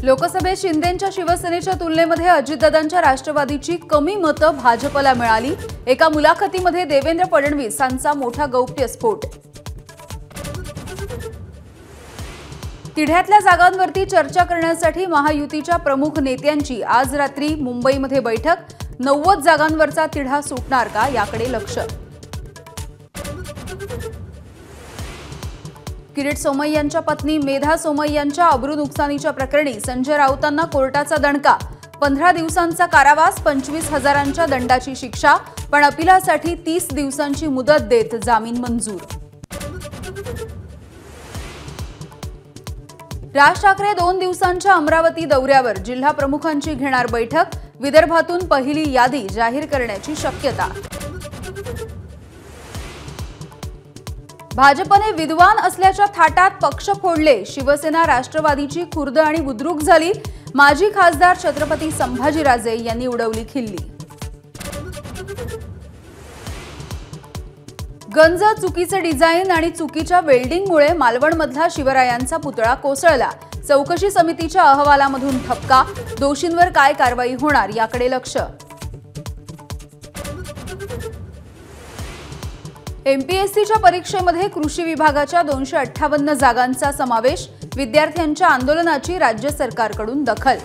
लोकसभेत शिंदेंच्या शिवसेनेच्या तुलनेमध्ये अजितदादांच्या राष्ट्रवादीची कमी मतं भाजपला मिळाली। एका मुलाखतीमध्ये देवेंद्र फडणवीसांचा मोठा गौप्यस्फोट। तिढ्यातल्या जागांवरती चर्चा करण्यासाठी महायुतीच्या प्रमुख नेत्यांची आज रात्री मुंबईमध्ये बैठक। 90 जागांवरचा तिढा सुटणार का याकडे लक्ष। किरीट सोमय्यांच्या पत्नी मेधा सोमय्यांच्या अब्रू नुकसानीच्या प्रकरणी संजय राऊतांना कोर्टाचा दणका। 15 दिवसांचा कारावास, 25,000च्या दंडाची शिक्षा, पण अपिलासाठी 30 दिवसांची मुदत देत जामीन मंजूर। राज ठाकरे 2 दिवसांच्या अमरावती दौऱ्यावर, जिल्हा प्रमुखांची घेणार बैठक। विदर्भातून पहिली यादी जाहीर करण्याची शक्यता। भाजपने विद्वान असल्याच्या थाटात पक्ष फोडले। शिवसेना राष्ट्रवादीची खुर्द आणि बुद्रुक झाली। माजी खासदार छत्रपती संभाजीराजे यांनी उडवली खिल्ली। गंज, चुकीचे डिझाईन आणि चुकीच्या वेल्डिंगमुळे मालवणमधला शिवरायांचा पुतळा कोसळला। चौकशी समितीच्या अहवालामधून ठपका। दोषींवर काय कारवाई होणार याकडे लक्ष। एमपीएससीच्या परीक्षेमध्ये कृषी विभागाच्या 258 जागांचा समावेश। विद्यार्थ्यांच्या आंदोलनाची राज्य सरकारकडून दखल।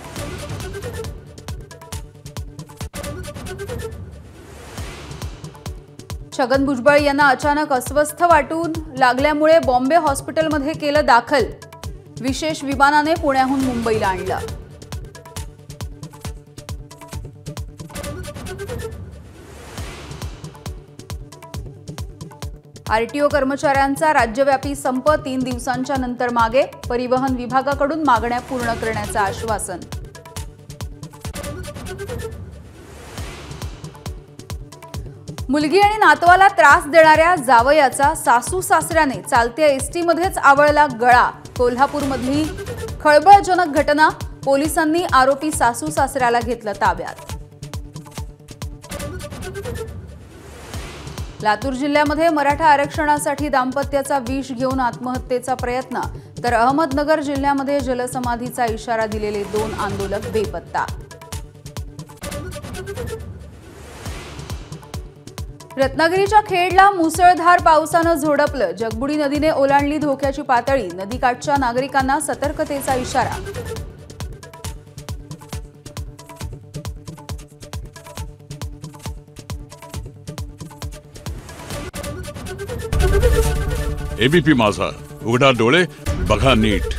छगन भुजबळ यांना अचानक अस्वस्थ वाटून लागल्यामुळे बॉम्बे हॉस्पिटलमध्ये केलं दाखल। विशेष विमानाने पुण्याहून मुंबईला आणलं। आरटीओ कर्मचाऱ्यांचा राज्यव्यापी संप 3 दिवसांच्या नंतर मागे। परिवहन विभागाकडून मागण्या पूर्ण करण्याचं आश्वासन। मुलगी आणि नातवाला त्रास देणाऱ्या जावयाचा सासू सासऱ्याने चालत्या एसटीमध्येच आवळला गळा। कोल्हापूरमधली खळबळजनक घटना। पोलिसांनी आरोपी सासू सासऱ्याला घेतलं ताब्यात। लातूर जिल्ह्यामध्ये मराठा आरक्षणासाठी दाम्पत्याचा विष घेऊन आत्महत्येचा प्रयत्न, तर अहमदनगर जिल्ह्यामध्ये जलसमाधीचा इशारा दिलेले 2 आंदोलक बेपत्ता। रत्नागिरीच्या खेडला मुसळधार पावसानं झोडपलं। जगबुडी नदीने ओलांडली धोक्याची पातळी। नदीकाठच्या नागरिकांना सतर्कतेचा इशारा। एबीपी माझा, उघडा डोळे बघा नीट।